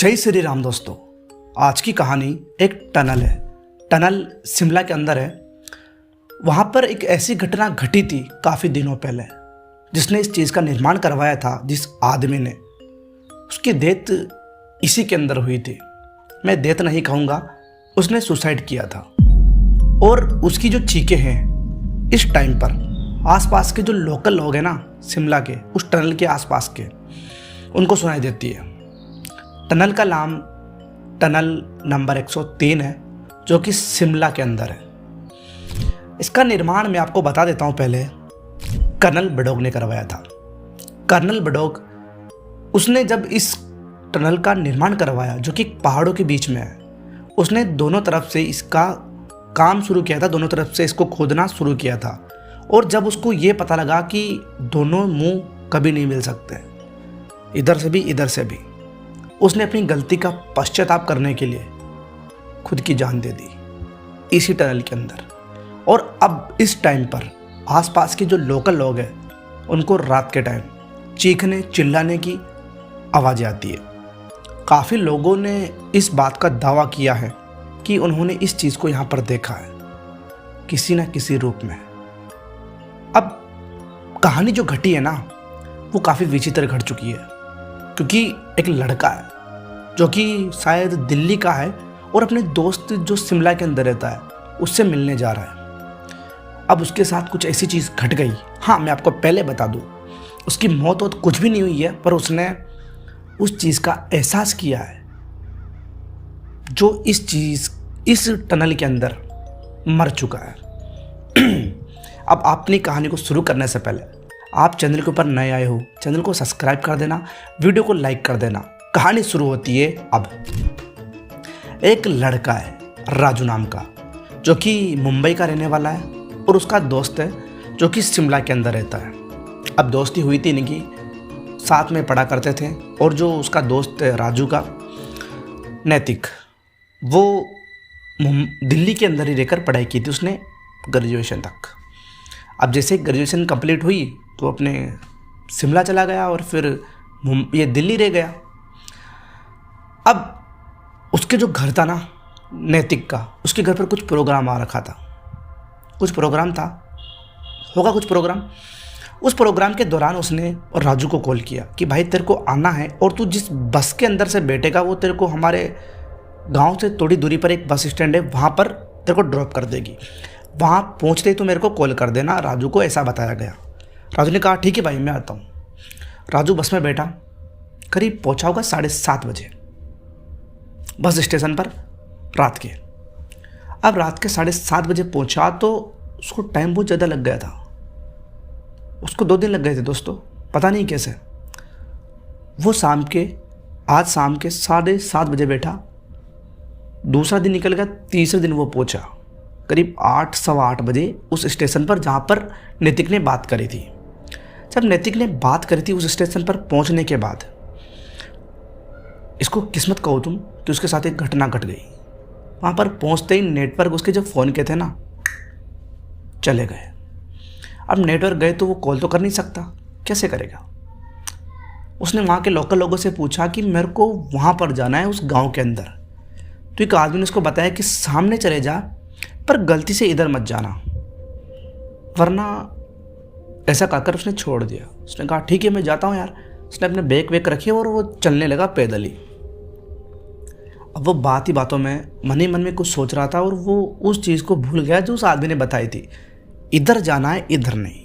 जय श्री राम दोस्तों। आज की कहानी एक टनल है। टनल शिमला के अंदर है। वहाँ पर एक ऐसी घटना घटी थी काफ़ी दिनों पहले, जिसने इस चीज़ का निर्माण करवाया था। जिस आदमी ने, उसकी डेथ इसी के अंदर हुई थी। मैं डेथ नहीं कहूँगा, उसने सुसाइड किया था। और उसकी जो चीखें हैं इस टाइम पर आसपास के जो लोकल लोग हैं ना, शिमला के, उस टनल के आसपास के, उनको सुनाई देती है। टनल का नाम टनल नंबर 103 है, जो कि शिमला के अंदर है। इसका निर्माण मैं आपको बता देता हूँ। पहले कर्नल बडोग ने करवाया था। कर्नल बडोग, उसने जब इस टनल का निर्माण करवाया, जो कि पहाड़ों के बीच में है, उसने दोनों तरफ से इसका काम शुरू किया था। दोनों तरफ से इसको खोदना शुरू किया था। और जब उसको ये पता लगा कि दोनों मुंह कभी नहीं मिल सकते, इधर से भी इधर से भी, उसने अपनी गलती का पश्चाताप करने के लिए खुद की जान दे दी इसी टनल के अंदर। और अब इस टाइम पर आसपास के जो लोकल लोग हैं, उनको रात के टाइम चीखने चिल्लाने की आवाज़ें आती है। काफ़ी लोगों ने इस बात का दावा किया है कि उन्होंने इस चीज़ को यहाँ पर देखा है किसी न किसी रूप में। अब कहानी जो घटी है ना, वो काफ़ी विचित्र घट चुकी है, क्योंकि एक लड़का है जो कि शायद दिल्ली का है और अपने दोस्त जो शिमला के अंदर रहता है उससे मिलने जा रहा है। अब उसके साथ कुछ ऐसी चीज़ घट गई। हाँ, मैं आपको पहले बता दूँ, उसकी मौत तो कुछ भी नहीं हुई है, पर उसने उस चीज़ का एहसास किया है जो इस टनल के अंदर मर चुका है। अब अपनी कहानी को शुरू करने से पहले आप चैनल के ऊपर नए आए हो, चैनल को सब्सक्राइब कर देना, वीडियो को लाइक कर देना। कहानी शुरू होती है अब। एक लड़का है राजू नाम का, जो कि मुंबई का रहने वाला है, और उसका दोस्त है जो कि शिमला के अंदर रहता है। अब दोस्ती हुई थी इनकी, साथ में पढ़ा करते थे। और जो उसका दोस्त है राजू का, नैतिक, वो दिल्ली के अंदर ही रहकर पढ़ाई की थी उसने, ग्रेजुएशन तक। अब जैसे ग्रेजुएशन कंप्लीट हुई तो अपने शिमला चला गया और फिर ये दिल्ली रह गया। अब उसके जो घर था ना, नैतिक का, उसके घर पर कुछ प्रोग्राम आ रखा था। कुछ प्रोग्राम था, होगा कुछ प्रोग्राम। उस प्रोग्राम के दौरान उसने और राजू को कॉल किया कि भाई तेरे को आना है, और तू जिस बस के अंदर से बैठेगा वो तेरे को हमारे गांव से थोड़ी दूरी पर एक बस स्टैंड है, वहाँ पर तेरे को ड्रॉप कर देगी। वहाँ पहुँचते ही तो मेरे को कॉल कर देना। राजू को ऐसा बताया गया। राजू ने कहा ठीक है भाई, मैं आता हूँ। राजू बस में बैठा, करीब पहुँचा होगा 7:30 बजे बस स्टेशन पर रात के। अब रात के 7:30 बजे पहुँचा तो उसको टाइम बहुत ज़्यादा लग गया था। उसको 2 दिन लग गए थे दोस्तों, पता नहीं कैसे। वो आज शाम के 7:30 बजे बैठा, दूसरा दिन निकल गया, तीसरे दिन वो पहुँचा करीब 8, सवा 8 बजे उस स्टेशन पर जहाँ पर नैतिक ने बात करी थी। जब नैतिक ने बात करी थी, उस स्टेशन पर पहुँचने के बाद, इसको किस्मत कहो तुम कि उसके साथ एक घटना घट गई। वहाँ पर पहुँचते ही नेटवर्क उसके जो फ़ोन के थे ना, चले गए। अब नेटवर्क गए तो वो कॉल तो कर नहीं सकता, कैसे करेगा। उसने वहाँ के लोकल लोगों से पूछा कि मेरे को वहाँ पर जाना है, उस गाँव के अंदर। तो एक आदमी ने उसको बताया कि सामने चले जा, पर गलती से इधर मत जाना, वरना। ऐसा कहकर उसने छोड़ दिया। उसने कहा ठीक है मैं जाता हूँ यार। उसने अपने बैग वैग रखे और वो चलने लगा पैदल ही। अब वो बात ही बातों में मन ही मन में कुछ सोच रहा था, और वो उस चीज़ को भूल गया जो उस आदमी ने बताई थी, इधर जाना है, इधर नहीं।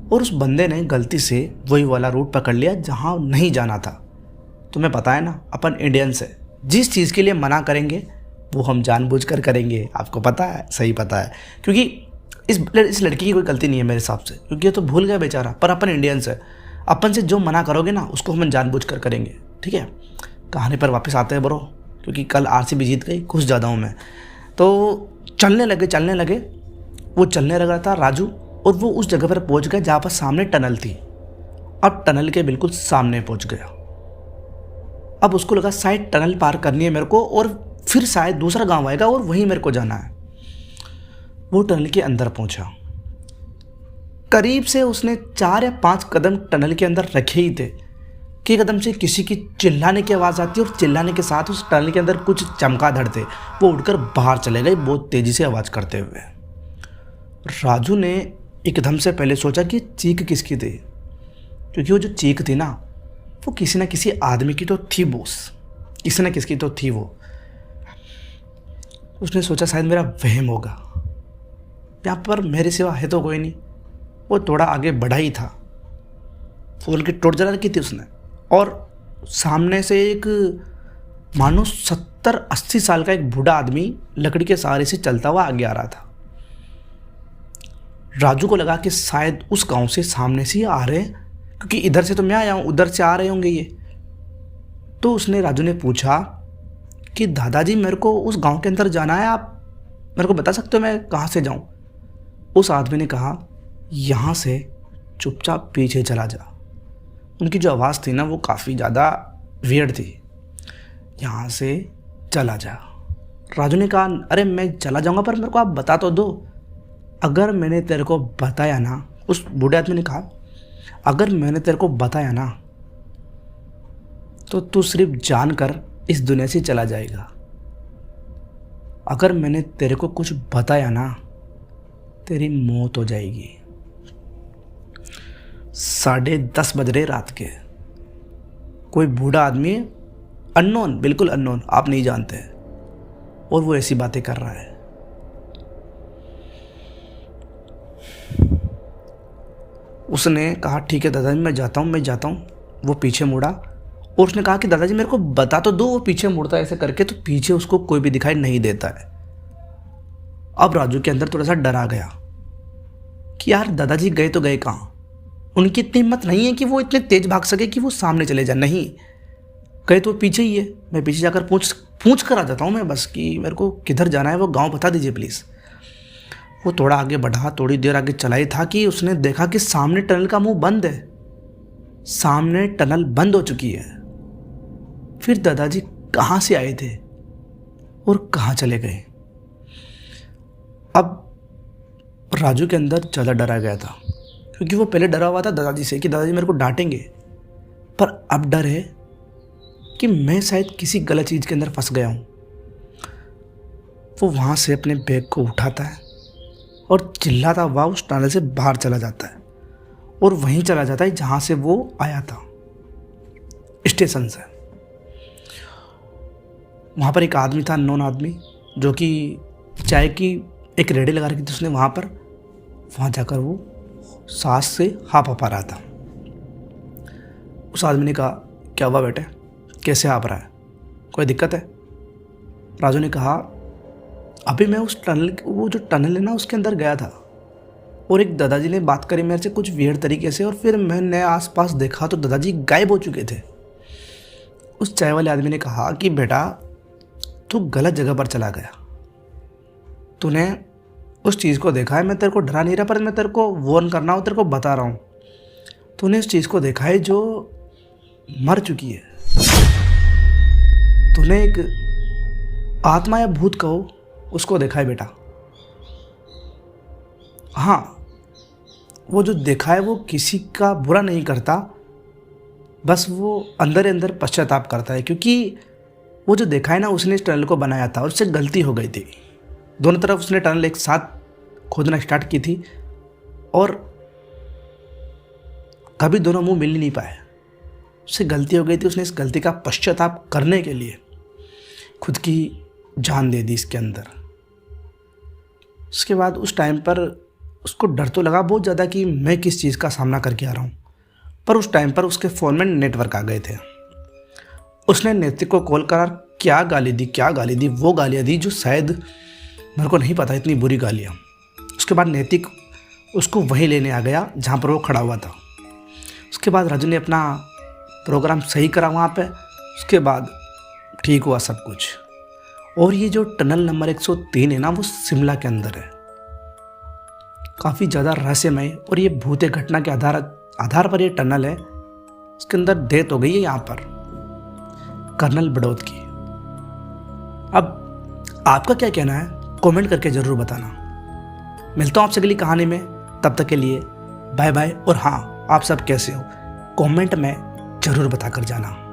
और उस बंदे ने गलती से वही वाला रूट पकड़ लिया जहाँ नहीं जाना था। तुम्हें पता है ना, अपन इंडियंस है, जिस चीज़ के लिए मना करेंगे वो हम जानबूझकर करेंगे। आपको पता है, सही पता है, क्योंकि इस लड़की की कोई गलती नहीं है मेरे हिसाब से, क्योंकि ये तो भूल गया बेचारा। पर अपन इंडियंस है, अपन से जो मना करोगे ना उसको हम जानबूझकर करेंगे। ठीक है, कहानी पर वापस आते हैं ब्रो, क्योंकि कल आरसीबी जीत गई, खुश ज़्यादा हूँ मैं। तो चलने लगे। वो चलने लगा था राजू, और वो उस जगह पर पहुँच गया जहाँ पर सामने टनल थी। अब टनल के बिल्कुल सामने पहुँच गया। अब उसको लगा शायद टनल पार करनी है मेरे को, और फिर शायद दूसरा गांव आएगा और वहीं मेरे को जाना है। वो टनल के अंदर पहुंचा। करीब से उसने 4 या 5 कदम टनल के अंदर रखे ही थे कि एकदम से किसी की चिल्लाने की आवाज़ आती है और चिल्लाने के साथ उस टनल के अंदर कुछ चमगादड़ थे, वो उड़कर बाहर चले गए बहुत तेज़ी से आवाज़ करते हुए। राजू ने एकदम से पहले सोचा कि चीख किसकी थी, क्योंकि वो जो चीख थी ना वो किसी न किसी आदमी की तो थी बॉस, किसी न किसी की तो थी वो। उसने सोचा शायद मेरा वहम होगा, यहाँ पर मेरे सिवा है तो कोई नहीं। वो थोड़ा आगे बढ़ा ही था, फ़ोन की टॉर्च जला रखी थी उसने, और सामने से एक मानो 70-80 साल का एक बूढ़ा आदमी लकड़ी के सहारे से चलता हुआ आगे आ रहा था। राजू को लगा कि शायद उस गांव से सामने से ही आ रहे हैं, क्योंकि इधर से तो मैं आया हूँ, उधर से आ रहे होंगे ये। तो राजू ने पूछा कि दादाजी मेरे को उस गांव के अंदर जाना है, आप मेरे को बता सकते हो मैं कहाँ से जाऊँ? उस आदमी ने कहा यहाँ से चुपचाप पीछे चला जा। उनकी जो आवाज़ थी ना वो काफ़ी ज़्यादा वियर्ड थी। यहाँ से चला जा। राजू ने कहा अरे मैं चला जाऊँगा, पर मेरे को आप बता तो दो। अगर मैंने तेरे को बताया ना, उस बूढ़े आदमी ने कहा, अगर मैंने तेरे को बताया ना तो तू सिर्फ जानकर इस दुनिया से चला जाएगा। अगर मैंने तेरे को कुछ बताया ना तेरी मौत हो जाएगी। 10:30 बज रहे रात के। कोई बूढ़ा आदमी, अननोन, बिल्कुल अननोन, आप नहीं जानते, और वो ऐसी बातें कर रहा है। उसने कहा ठीक है दादाजी मैं जाता हूँ। वो पीछे मुड़ा और उसने कहा कि दादाजी मेरे को बता तो दो। वो पीछे मुड़ता है ऐसे करके, तो पीछे उसको कोई भी दिखाई नहीं देता है। अब राजू के अंदर थोड़ा सा डर आ गया कि यार दादाजी गए तो गए कहाँ? उनकी इतनी हिम्मत नहीं है कि वो इतने तेज भाग सके कि वो सामने चले जाए। नहीं, गए तो पीछे ही है। मैं पीछे जाकर पूछ कर आ जाता हूँ मैं बस, कि मेरे को किधर जाना है, वो गाँव बता दीजिए प्लीज़। वो थोड़ा आगे बढ़ा, थोड़ी देर आगे चला ही था कि उसने देखा कि सामने टनल का मुंह बंद है। सामने टनल बंद हो चुकी है। फिर दादाजी कहाँ से आए थे और कहाँ चले गए? अब राजू के अंदर ज़्यादा डरा गया था, क्योंकि वो पहले डरा हुआ था दादाजी से कि दादाजी मेरे को डांटेंगे, पर अब डर है कि मैं शायद किसी गलत चीज़ के अंदर फंस गया हूँ। वो वहाँ से अपने बैग को उठाता है और चिल्लाता हुआ उस टनल से बाहर चला जाता है, और वहीं चला जाता है जहाँ से वो आया था, स्टेशन से। वहाँ पर एक आदमी था, अननोन आदमी, जो कि चाय की एक रेडी लगा रखी थी उसने वहाँ जाकर वो सांस से हाँफ रहा था। उस आदमी ने कहा क्या हुआ बेटे, कैसे हाँफ रहा है, कोई दिक्कत है? राजू ने कहा अभी मैं उस टनल, वो जो टनल है ना उसके अंदर गया था, और एक दादाजी ने बात करी मेरे से कुछ वियर्ड तरीके से, और फिर मैंने आसपास देखा तो दादाजी गायब हो चुके थे। उस चाय वाले आदमी ने कहा कि बेटा तू गलत जगह पर चला गया, तूने उस चीज़ को देखा है। मैं तेरे को डरा नहीं रहा, पर मैं तेरे को वार्न करना हूँ, तेरे को बता रहा हूँ। तूने उस चीज़ को देखा है जो मर चुकी है। तूने एक आत्मा या भूत कहो, उसको देखा है बेटा। हाँ, वो जो देखा है वो किसी का बुरा नहीं करता, बस वो अंदर अंदर पश्चाताप करता है, क्योंकि वो जो देखा है ना उसने इस टनल को बनाया था और उससे गलती हो गई थी। दोनों तरफ उसने टनल एक साथ खोदना स्टार्ट की थी, और कभी दोनों मुंह मिल ही नहीं पाए। उससे गलती हो गई थी, उसने इस गलती का पश्चाताप करने के लिए खुद की जान दे दी इसके अंदर। उसके बाद उस टाइम पर उसको डर तो लगा बहुत ज़्यादा कि मैं किस चीज़ का सामना करके आ रहा हूँ, पर उस टाइम पर उसके फ़ोन में नेटवर्क आ गए थे। उसने नैतिक को कॉल करा, क्या गाली दी, वो गालियाँ दी जो शायद मेरे को नहीं पता, इतनी बुरी गालियाँ। उसके बाद नैतिक उसको वहीं लेने आ गया जहाँ पर वो खड़ा हुआ था। उसके बाद राजू ने अपना प्रोग्राम सही करा वहाँ पे। उसके बाद ठीक हुआ सब कुछ। और ये जो टनल नंबर 103 है ना वो शिमला के अंदर है, काफ़ी ज़्यादा रहस्यमय, और ये भूत घटना के आधार पर ये टनल है। इसके अंदर डेथ हो गई है यहाँ पर कर्नल बड़ौत की। अब आपका क्या कहना है कमेंट करके ज़रूर बताना। मिलता हूँ आपसे अगली कहानी में, तब तक के लिए बाय बाय। और हाँ, आप सब कैसे हो कमेंट में ज़रूर बताकर जाना।